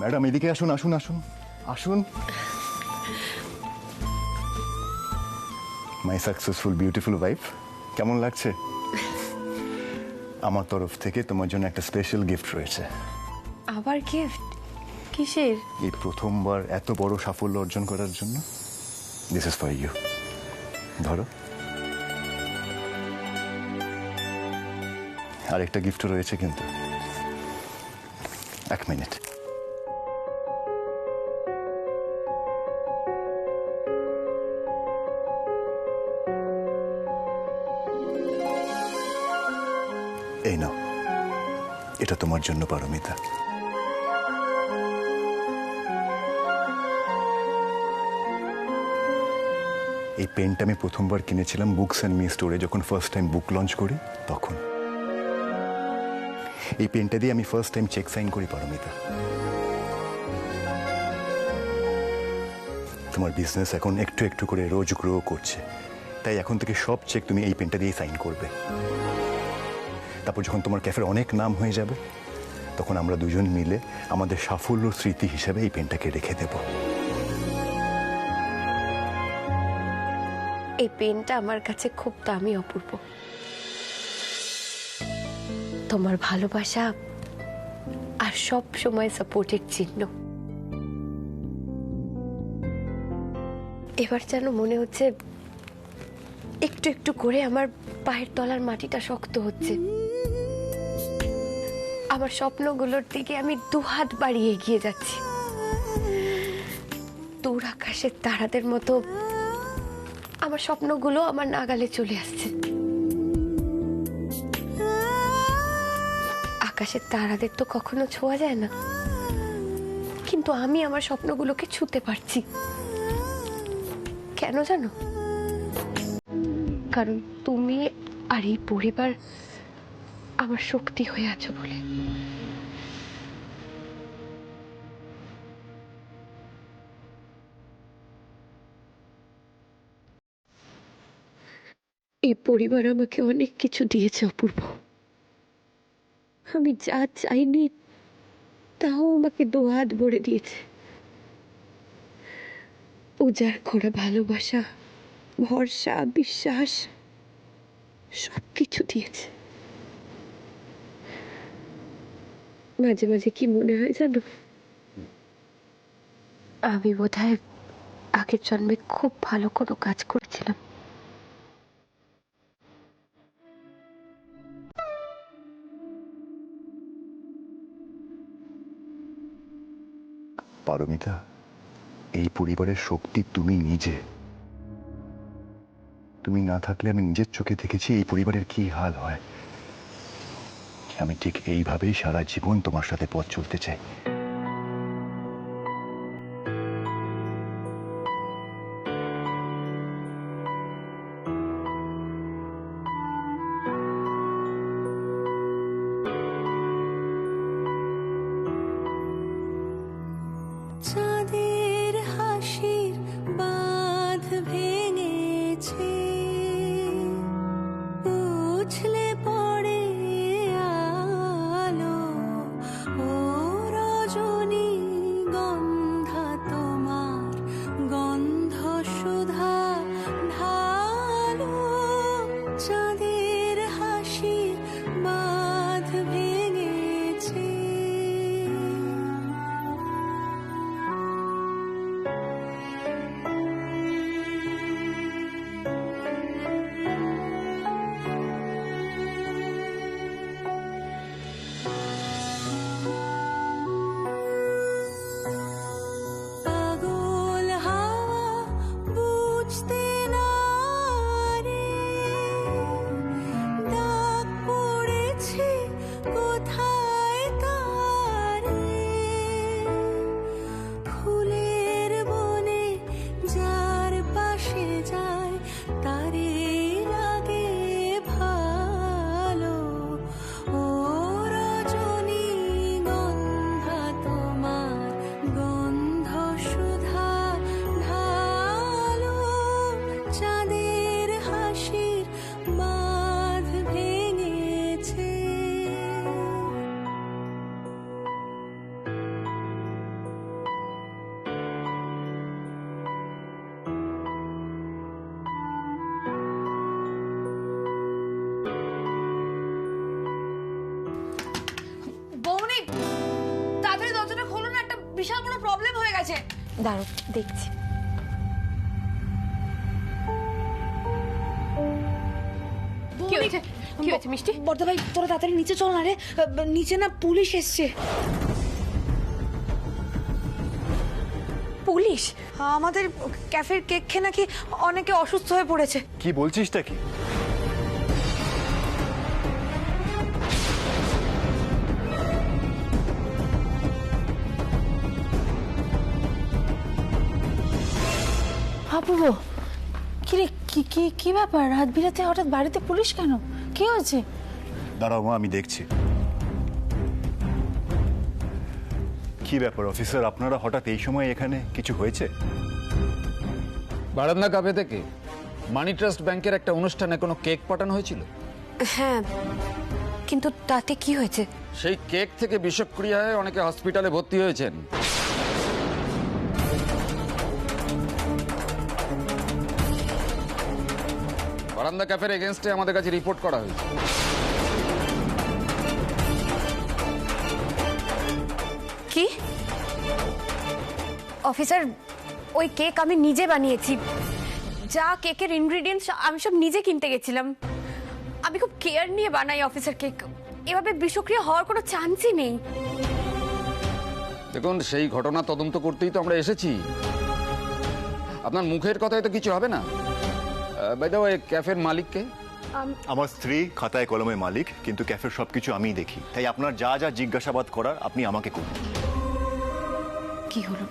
Madam এদিকে আসুন আসুন আসুন আসুন। মাই সাকসেসফুল বিউটিফুল ওয়াইফ, কেমন লাগছে? আমার তরফ থেকে তোমার জন্য একটা স্পেশাল গিফট রয়েছে। আবার গিফট? কিসের? এই প্রথমবার এত বড় সাফল্য অর্জন করার জন্য। This is for you. ধরো। আরেকটা গিফট রয়েছে কিন্তু। এক মিনিট। এই নাও, এটা তোমার জন্য পারমিতা। এই পেনটা আমি প্রথমবার কিনেছিলাম বুকস অ্যান্ড মি স্টোরে, যখন ফার্স্ট টাইম বুক লঞ্চ করি তখন। এই পেনটা দিয়ে আমি ফার্স্ট টাইম চেক সাইন করি পারমিতা। তোমার বিজনেস এখন একটু একটু করে রোজ গ্রো করছে, তাই এখন থেকে সব চেক তুমি এই পেনটা দিয়ে সাইন করবে। তারপর যখন তোমার ক্যাফের অনেক নাম হয়ে যাবে, তখন আমরা দুজন মিলে আমাদের সাফল্য স্মৃতি হিসেবে এই পেনটাকে রেখে দেব। এই পেনটা আমার কাছে খুব দামি অপূর্ব। তোমার ভালোবাসা আর সব সময় সাপোর্টের চিহ্ন। এবার যেন মনে হচ্ছে একটু একটু করে আমার পায়ের তলার মাটিটা শক্ত হচ্ছে। আমার স্বপ্নগুলোর দিকে আমি দুহাত বাড়িয়ে এগিয়ে যাচ্ছি। দূর আকাশের তারাদের মতো আমার স্বপ্নগুলো আমার নাগালে চলে আসছে। আকাশের তারাদের তো কখনো ছোঁয়া যায় না, কিন্তু আমি আমার স্বপ্নগুলোকে ছুঁতে পারছি। কেন জানো? কারণ তুমি আর এই পরিবার আমার শক্তি হয়ে আছো বলে। এই পরিবার আমাকে অনেক কিছু দিয়েছে অপূর্ব। আমি যা চাইনি তাও আমাকে দুহাত ভরে দিয়েছে। উজাড় করা ভালোবাসা, ভরসা, বিশ্বাস সবকিছু দিয়েছে। মাঝে মাঝে কি মনে হয় জানো, আমি বোধহয় আগের জন্মে খুব ভালো কোনো কাজ করেছিলাম। পারমিতা, এই পরিবারের শক্তি তুমি নিজে। তুমি না থাকলে আমি নিজের চোখে দেখেছি এই পরিবারের কি হাল হয়। আমি ঠিক এইভাবেই সারা জীবন তোমার সাথে পথ চলতে চাই। চাঁদের হাসির বাঁধ ভেঙেছে, উছলে পড়ে আলো ও রজনীতে। আছে। দাঁড়ো, দেখছি। কি হয়েছে? কি হয়েছে মিষ্টি? বর্দা ভাই, তোরা তাড়াতাড়ি নিচে চল না রে, নিচে না পুলিশ এসছে। পুলিশ? আমাদের ক্যাফের কেক খেয়ে নাকি অনেকে অসুস্থ হয়ে পড়েছে। কি বলছিসটা কি? অপূর্ব, কি রে, কি কি কি ব্যাপার? রাত বিরাতে হঠাৎ বাড়িতে পুলিশ কেন? কি হয়েছে? দাঁড়াও মা, আমি দেখছি। কি ব্যাপার অফিসার, আপনারা হঠাৎ এই সময় এখানে? কিছু হয়েছে? বারান্দা কাফে থেকে মানি ট্রাস্ট ব্যাংকের একটা অনুষ্ঠানে কোনো কেক পাঠানো হয়েছিল। হ্যাঁ, কিন্তু তাতে কি হয়েছে? সেই কেক থেকে বিষক্রিয়া হয়ে অনেকে হসপিটালে ভর্তি হয়েছেন। বারান্দা ক্যাফের এগেনস্টে আমাদের কাছে রিপোর্ট করা হয়েছে। কি অফিসার, ওই কেক আমি নিজে বানিয়েছি। যা কেকের ইনগ্রেডিয়েন্টস আমি সব নিজে কিনতে গেছিলাম। আমি খুব কেয়ার নিয়ে বানাই অফিসার কেক। এভাবে বিষক্রিয়া হওয়ার কোনো চান্সই নেই। দেখুন, সেই ঘটনা তদন্ত করতেই তো আমরা এসেছি। আপনার মুখের কথায় তো কিছু হবে না। বাই দ্য ওয়ে, ক্যাফের মালিককে? আমার স্ত্রী খাতায় কলমে মালিক, কিন্তু ক্যাফের সবকিছু আমিই দেখি। তাই আপনার যা যা জিজ্ঞাসাবাদ করার আপনি আমাকে করুন। কি হলো?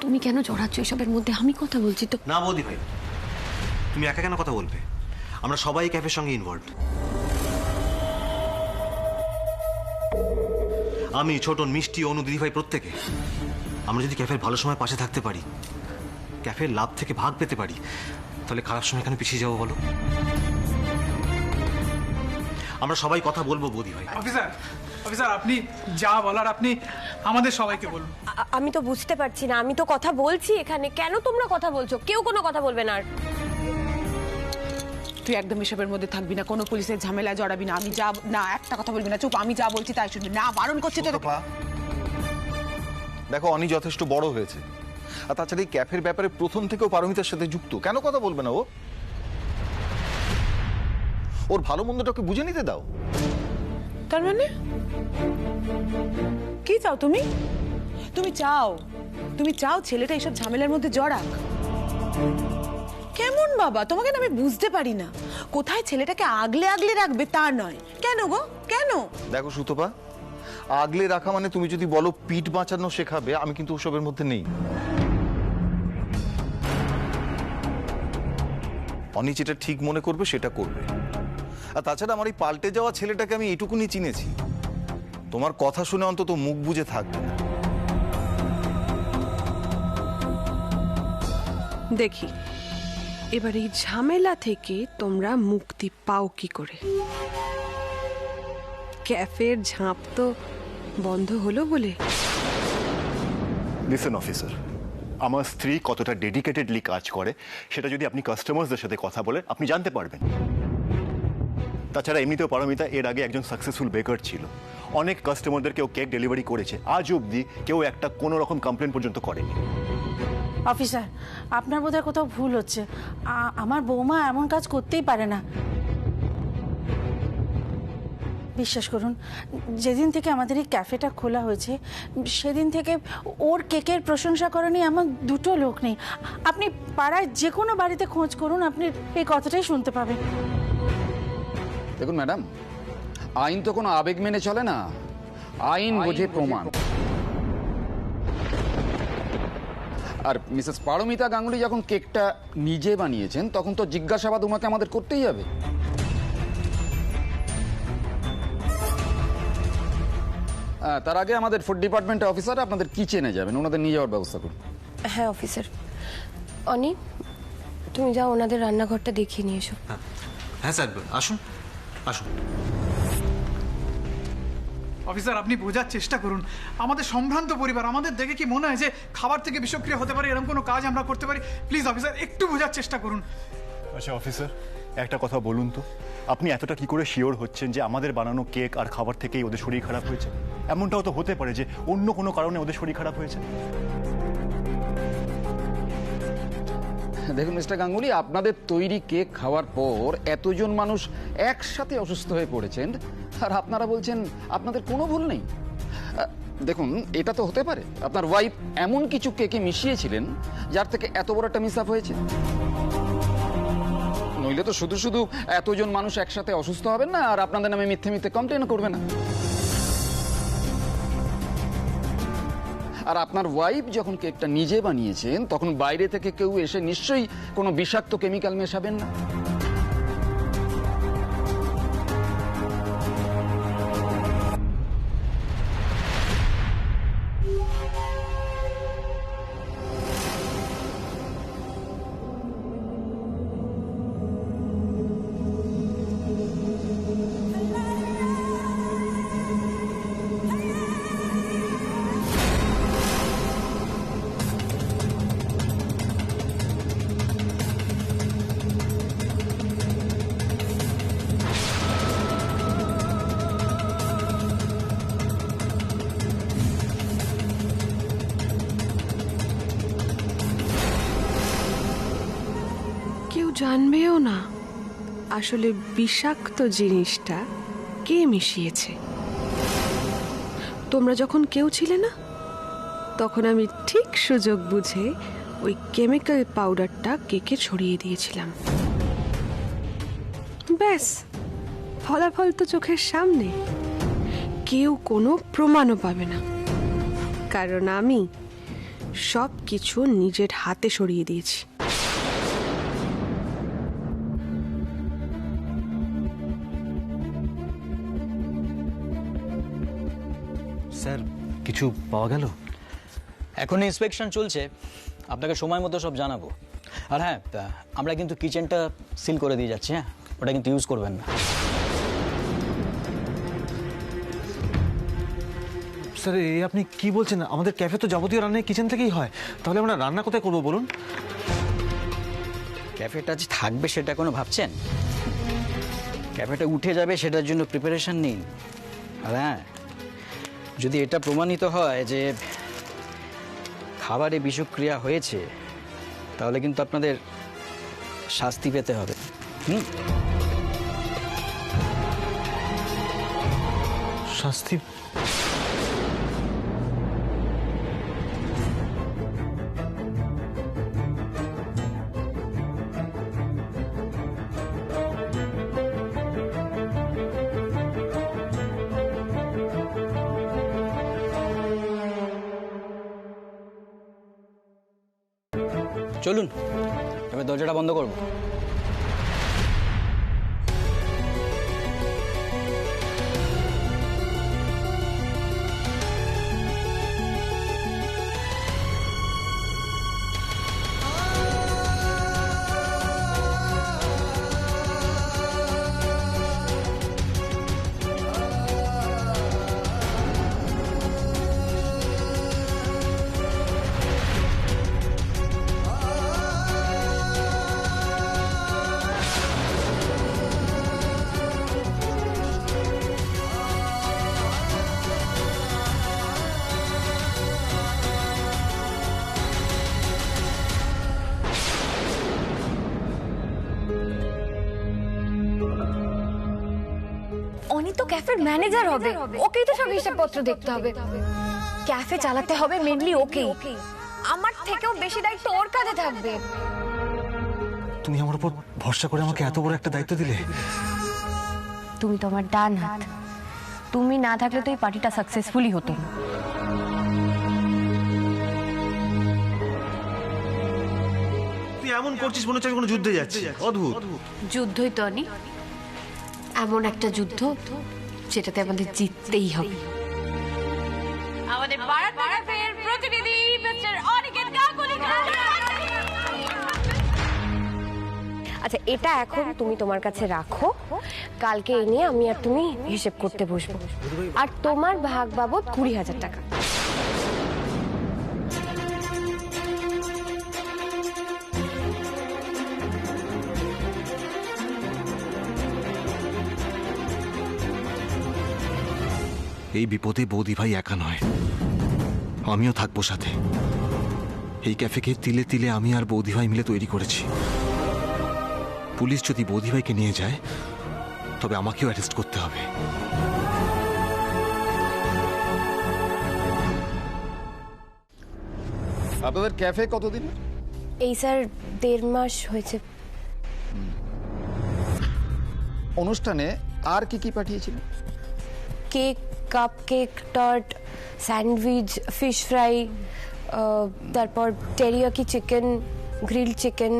তুমি কেন জড়াচ্ছ এসবের মধ্যে? আমি কথা বলছি তো। না বৌদি ভাই, তুমি একা কেন কথা বলবে? আমরা সবাই ক্যাফের সঙ্গে ইনভলভ। আমি, ছোটন, মিষ্টি, অনু, দিদি ভাই, প্রত্যেকে। আমরা যদি ক্যাফের ভালো সময় পাশে থাকতে পারি, ক্যাফের লাভ থেকে ভাগ পেতে পারি, তাহলে খারাপ সময় কেন পিছিয়ে যাবো বলো? আমরা সবাই কথা বলবো বৌদি ভাই। অফিসার, অফিসার আপনি যা বলার আপনি আমাদের সবাইকে বলুন। আমি তো বুঝতে পারছি না। আমি তো কথা বলছি এখানে, কেন তোমরা কথা বলছো? কেউ কোনো কথা বলবে না। আর তুই একদম এসবের মধ্যে থাকবি না, কোনো পুলিশের ঝামেলায় জড়াবি না। আমি যা, না একটা কথা বলবি না, চুপ। আমি যা বলছি তাই শুনবি। না, বারণ করছি তো। দেখো, অনি যথেষ্ট বড় হয়েছে। আর তাছাড়া এই ক্যাফের ব্যাপারে প্রথম থেকেও পারমিতার সাথে যুক্ত। কেন কথা বলবে না ও? ওর ভালো মন্দটাকে বুঝে নিতে দাও। তার মানে কি চাও তুমি? তুমি চাও, তুমি চাও ছেলেটা এইসব ঝামেলার মধ্যে জড়াক? কেমন বাবা, তোমাকে না আমি বুঝতে পারি না। কোথায় ছেলেটাকে আগলে আগলে রাখবে তা নয়। কেন গো, কেন? দেখো সুতপা, আগলে রাখা মানে তুমি যদি বলো পিঠ বাঁচানো শেখাবে, আমি কিন্তু ওসবের মধ্যে নেই। অনি যেটা ঠিক মনে করবে সেটা করবে। আর তাছাড়া আমার এই পাল্টে যাওয়া ছেলেটাকে আমি এটুকুনি চিনেছি, তোমার কথা শুনে অন্তত মুখ বুজে থাকবে না। দেখি এবার এই ঝামেলা থেকে তোমরা মুক্তি পাও কি করে। ক্যাফের ঝাঁপ তো বন্ধ হলো বলে। লিসেন অফিসার, আমার স্ত্রী কতটা ডেডিকেটেডলি কাজ করে সেটা যদি আপনি কাস্টমারদের সাথে কথা বলেন আপনি জানতে পারবেন। তাছাড়া এমনিতেও পারমিতা এর আগে একজন সাকসেসফুল বেকার ছিল। অনেক কাস্টমারদের কেউ কেক ডেলিভারি করেছে, আজ অবধি কেউ একটা কোনো রকম কমপ্লেন পর্যন্ত করেনি। অফিসার, আপনার বোধহয় কোথাও ভুল হচ্ছে। আমার বৌমা এমন কাজ করতেই পারে না। বিশ্বাস করুন, যেদিন থেকে আমাদের এই ক্যাফেটা খোলা হয়েছে সেদিন থেকে ওর কেকের প্রশংসা করা নিয়ে আমার দুটো লোক নেই। আপনি পাড়ায় যে কোনো বাড়িতে খোঁজ করুন, আপনি এই কথাটাই শুনতে পাবেন। দেখুন ম্যাডাম, আইন তো কোনো আবেগ মেনে চলে না, আইন বোঝে প্রমাণ। আর মিসেস পারমিতা গাঙ্গুলি যখন কেকটা নিজে বানিয়েছেন তখন তো জিজ্ঞাসাবাদ ওনাকে আমাদের করতেই হবে। তার আগে আমাদের ফুড ডিপার্টমেন্টের অফিসার আপনাদের কিচেনে যাবেন, ওনাদের নিয়ে যাওয়ার ব্যবস্থা করুন। হ্যাঁ অফিসার। অনি, তুমি যাও ওনাদের রান্নাঘরটা দেখিয়ে নিয়ে এসো। হ্যাঁ স্যার, আসুন আসুন। অফিসার আপনি বোঝার চেষ্টা করুন, আমাদের সম্ভ্রান্ত পরিবার, আমাদের দেখে কি মনে হয় যে খাবার থেকে বিষক্রিয়া হতে পারে এরকম কোনো কাজ আমরা করতে পারি? প্লিজ অফিসার একটু বোঝার চেষ্টা করুন। আচ্ছা অফিসার, একটা কথা বলুন তো, আপনি এতটা কি করে শিওর হচ্ছেন যে আমাদের বানানো কেক আর খাবার থেকেই ওদের শরীর খারাপ হয়েছে? এমনটাও তো হতে পারে যে অন্য কোনো কারণে ওদের শরীর খারাপ হয়েছে। দেখুন মিস্টার গাঙ্গুলি, আপনাদের তৈরি কেক খাওয়ার পর এতজন মানুষ একসাথে অসুস্থ হয়ে পড়েছেন, আর আপনারা বলছেন আপনাদের কোনো ভুল নেই। দেখুন, এটা তো হতে পারে আপনার ওয়াইফ এমন কিছু কেকে মিশিয়েছিলেন যার থেকে এত বড় একটা মিস আপ হয়েছে। নইলে তো শুধু শুধু এতজন মানুষ একসাথে অসুস্থ হবেন না আর আপনাদের নামে মিথ্যে মিথ্যে কমপ্লেন করবে না। আর আপনার ওয়াইফ যখন কেকটা নিজে বানিয়েছেন তখন বাইরে থেকে কেউ এসে নিশ্চয়ই কোনো বিষাক্ত কেমিক্যাল মেশাবেন না। কেউ জানবেও না আসলে বিষাক্ত জিনিসটা কে মিশিয়েছে। তোমরা যখন কেউ ছিলে না, তখন আমি ঠিক সুযোগ বুঝে ওই কেমিক্যাল পাউডারটা কেকে ছড়িয়ে দিয়েছিলাম। ব্যাস, ফলাফল তো চোখের সামনে। কেউ কোনো প্রমাণও পাবে না, কারণ আমি সব কিছু নিজের হাতে সরিয়ে দিয়েছি। স্যার, কিছু পাওয়া গেল? এখন ইন্সপেকশন চলছে, আপনাকে সময় মতো সব জানাবো। আর হ্যাঁ, আমরা কিন্তু কিচেনটা সিল করে দিয়ে যাচ্ছি। হ্যাঁ, ওটা কিন্তু ইউজ করবেন না। স্যার, এই আপনি কি বলছেন? আমাদের ক্যাফে তো যাবতীয় রান্না কিচেন থেকেই হয়, তাহলে আমরা রান্না কোথায় করবো বলুন? ক্যাফেটা যে থাকবে সেটা কোনো ভাবছেন? ক্যাফেটা উঠে যাবে সেটার জন্য প্রিপারেশন নিন। আর হ্যাঁ, যদি এটা প্রমাণিত হয় যে খাবারে বিষক্রিয়া হয়েছে, তাহলে কিন্তু আপনাদের শাস্তি পেতে হবে। শাস্তি? চলুন, এবার দরজাটা বন্ধ করবো। অনি তো ক্যাফের ম্যানেজার হবে, ওকেই তো সব হিসাবপত্র দেখতে হবে। ক্যাফে চালাতে হবে মেনলি ওকেই। আমার থেকেও বেশি দায়িত্ব ওর কাঁধে থাকবে। তুমি আমার উপর ভরসা করে আমাকে এত বড় একটা দায়িত্ব দিলে। তুমি তো আমার ডান হাত, তুমি না থাকলে তো এই পার্টিটা সাকসেসফুলি হতো না। তুই এমন করছিস মনে হচ্ছে আমি কোনো যুদ্ধে যাচ্ছি। অদ্ভুত। যুদ্ধই তো অনি, এমন একটা যুদ্ধ যেটাতে আমাদের জিততেই হবে। আমাদের ভারতের প্রতিনিধি মিস্টার অনিকেত গাঙ্গুলি। আচ্ছা, এটা এখন তুমি তোমার কাছে রাখো, কালকে এই নিয়ে আমি আর তুমি হিসেব করতে বসবো। আর তোমার ভাগ বাবদ 20,000 টাকা। এই বিপদে বৌদি ভাই একা নয়, আমিও থাকবো সাথে। এই ক্যাফেকে তিলে তিলে আমি আর বৌদিভাই মিলে তৈরি করেছি। পুলিশ যদি বৌদিভাইকে নিয়ে যায় তবে আমাকেও অ্যারেস্ট করতে হবে। আপনাদের ক্যাফে কতদিন? এই স্যার 1.5 মাস হয়েছে। অনুষ্ঠানে আর কি কি পাঠিয়েছিলেন? Cake, cup cake, tart, sandwich, fish fry, তারপর টেরিয়াকি চিকেন, গ্রিল চিকেন,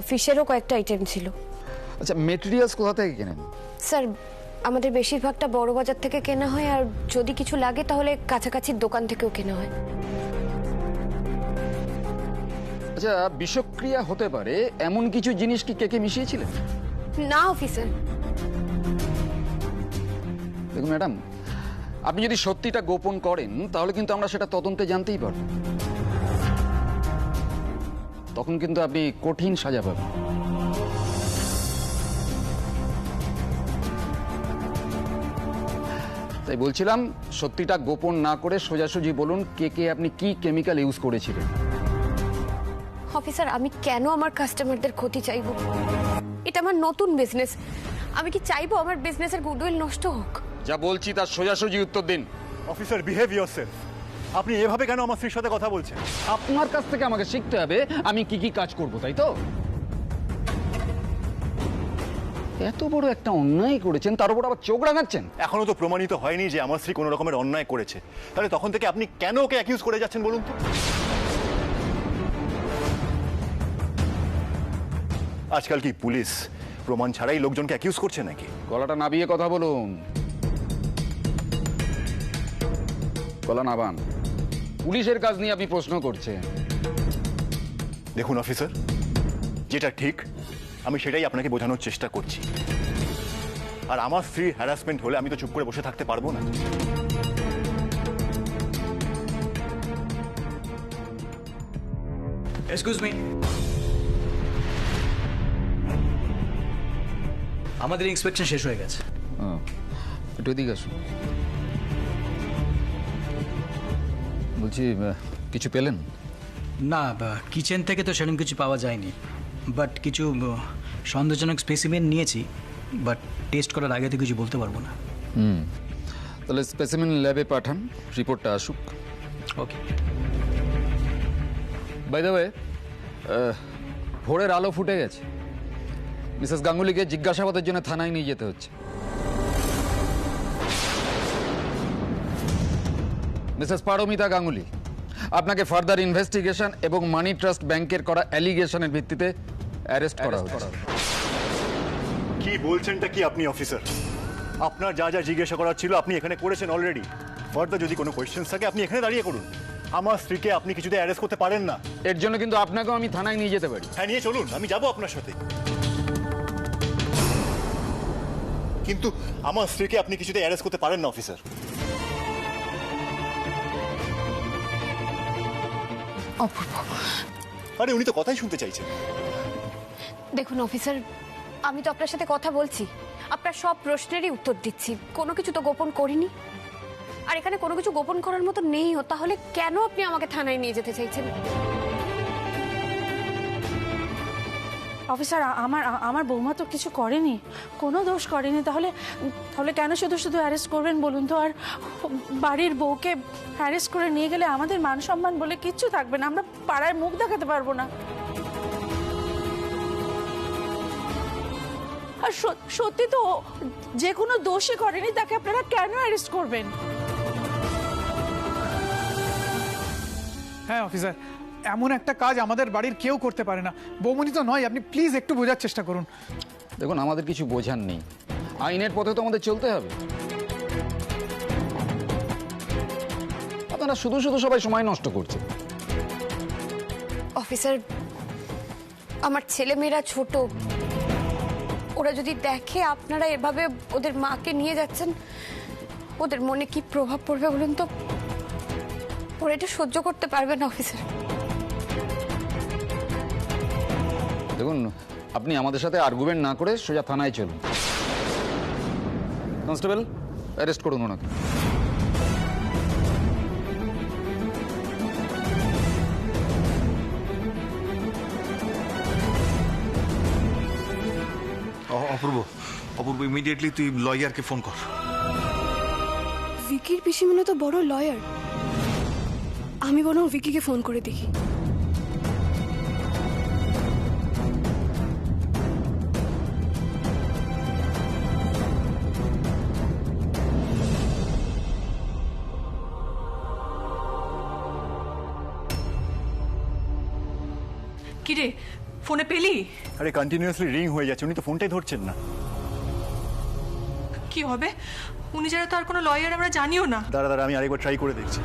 ফিশেরও কয়েকটা আইটেম ছিল। আচ্ছা, মেটেরিয়ালস কোথা থেকে কেনেন? স্যার আমাদের বেশিরভাগটা বড় বাজার থেকে কেনা হয়, আর যদি কিছু লাগে তাহলে কাছাকাছি দোকান থেকেও কেনা হয়। আচ্ছা, বিষক্রিয়া হতে পারে এমন কিছু জিনিস কি কেকে মিশিয়েছিলেন? না অফিসার। দেখুন ম্যাডাম, আপনি যদি সত্যিটা গোপন করেন তাহলে কিন্তু আমরা সেটা তদন্তে জানতেই পারবো। তখন কিন্তু আপনি কঠিন সাজা পাবেন। তাই বলছিলাম, সত্যিটা গোপন না করে সোজাসুজি বলুন কেকে আপনি কি কেমিক্যাল ইউজ করেছিলেন। অফিসার, আমি কেন আমার কাস্টমারদের ক্ষতি চাইবো? এটা আমার নতুন বিজনেস। আমি কি চাইবো আমার বিজনেসের গুডউইল নষ্ট হোক? যা বলছি তার সোজাসুজি উত্তর দিন। Officer, behave yourself. আপনি এভাবে কেন আমার স্ত্রীর সাথে কথা বলছেন? আপনার কাছ থেকে আমাকে শিখতে হবে আমি কি কি কাজ করব, তাই তো? এত বড় একটা অন্যায় করেছেন, তার উপর আবার চোখ রাঙাচ্ছেন। এখনো তো প্রমাণিত হয়নি যে আমার স্ত্রী কোনো রকমের অন্যায় করেছে। তাহলে তখন থেকে আপনি কেন ওকে অ্যাকিউজ করে যাচ্ছেন বলুন তো? আজকাল কি পুলিশ প্রমাণ ছাড়াই লোকজনকে অ্যাকিউজ করছে নাকি? গলাটা নাবিয়ে কথা বলুন। গলা নাবান। পুলিশের কাজ নিয়ে আপনি প্রশ্ন করছেন। দেখুন অফিসার, যেটা ঠিক আমি সেটাই আপনাকে বোঝানোর চেষ্টা করছি। আর আমার স্ত্রীর হ্যারাসমেন্ট হলে আমি তো চুপ করে বসে থাকতে পারবো না। এক্সকিউজ মি, আমাদের ইন্সপেকশন শেষ হয়ে গেছে। একটু এদিকে আসুন। বলছি, কিছু পেলেন? না, কিচেন থেকে তো সেরকম কিছু পাওয়া যায়নি, বাট কিছু সন্দেহজনক স্পেসিমেন নিয়েছি, বাট টেস্ট করার আগে তো কিছু বলতে পারবো না। তাহলে স্পেসিমেন ল্যাবে পাঠান, রিপোর্টটা আসুক। ওকে। বাই দ্য ওয়ে, ভোরের আলো ফুটে গেছে। মিসেস গাঙ্গুলিকে জিজ্ঞাসাবাদের জন্য থানায় নিয়ে যেতে হচ্ছে। মিসেস পারমিতা গাঙ্গুলি, আপনাকে ফার্দার ইনভেস্টিগেশন এবং মানি ট্রাস্ট ব্যাংকের করা অ্যালিগেশনের ভিত্তিতে অ্যারেস্ট করা হচ্ছে। কি বলছেনটা কি আপনি অফিসার? আপনার যা যা জিজ্ঞাসা করার ছিল আপনি এখানে করেছেন অলরেডি। ফার্দার যদি কোনো কোয়েশ্চেন্স থাকে আপনি এখানে দাঁড়িয়ে করুন। আমার স্ত্রীকে আপনি কিছুতে অ্যারেস্ট করতে পারেন না। এর জন্য কিন্তু আপনাকেও আমি থানায় নিয়ে যেতে পারি। হ্যাঁ, নিয়ে চলুন, আমি যাব আপনার সাথে। কিন্তু আমার স্ত্রীকে আপনি কিছুতে অ্যারেস্ট করতে পারেন না অফিসার। অপূর্ব, আরে উনি তো কথাই শুনতে চাইছেন। দেখুন অফিসার, আমি তো আপনার সাথে কথা বলছি, আপনার সব প্রশ্নেরই উত্তর দিচ্ছি, কোনো কিছু তো গোপন করিনি। আর এখানে কোনো কিছু গোপন করার মতো নেইও, তাহলে কেন আপনি আমাকে থানায় নিয়ে যেতে চাইছেন? অফিসার, আমার বৌমা তো কিছু করেনি, কোনো দোষ করেনি। তাহলে কেন শুধু শুধু অ্যারেস্ট করবেন বলুন তো? আর বাড়ির বউকে অ্যারেস্ট করে নিয়ে গেলে আমাদের মান সম্মান বলে কিচ্ছু থাকবে না, আমরা পাড়ায় মুখ দেখাতে পারবো না। আর সত্যি তো যে কোনো দোষই করেনি, তাকে আপনারা কেন অ্যারেস্ট করবেন? হ্যাঁ অফিসার, এমন একটা কাজ আমাদের বাড়ির কেউ করতে পারে না। বৌমনি তো নয়, আপনি প্লিজ একটু বোঝার চেষ্টা করুন। দেখুন, আমাদের কিছু বোঝার নেই, আইনের পথে তো আমাদের চলতে হবে। আপনারা শুধু শুধু সবাই সময় নষ্ট করছেন। অফিসার, আমার ছেলেমেয়েরা ছোট, ওরা যদি দেখে আপনারা এভাবে ওদের মাকে নিয়ে যাচ্ছেন, ওদের মনে কি প্রভাব পড়বে বলুন তো? ওরা এটা সহ্য করতে পারবে না অফিসার। দেখুন, আপনি আমাদের সাথে আর্গুমেন্ট না করে সোজা থানায় চলুন। কনস্টেবল, অ্যারেস্ট করুন ওনাকে। অপূর্ব অপূর্ব ইমিডিয়েটলি তুই লয়ারকে ফোন কর। ভিকির পিসিমণি তো বড় লয়ার, আমি বরং ভিকিকে ফোন করে দেখি। কিরে ফোনে পেলি? আরে কন্টিনিউয়াসলি রিং হয়ে যাচ্ছে, উনি তো ফোনটাই ধরছেন না। কি হবে? উনি যারা তো আর কোনো লয়ার আমরা জানিও না। দাঁড়া দাঁড়া, আমি আরেকবার ট্রাই করে দেখছি।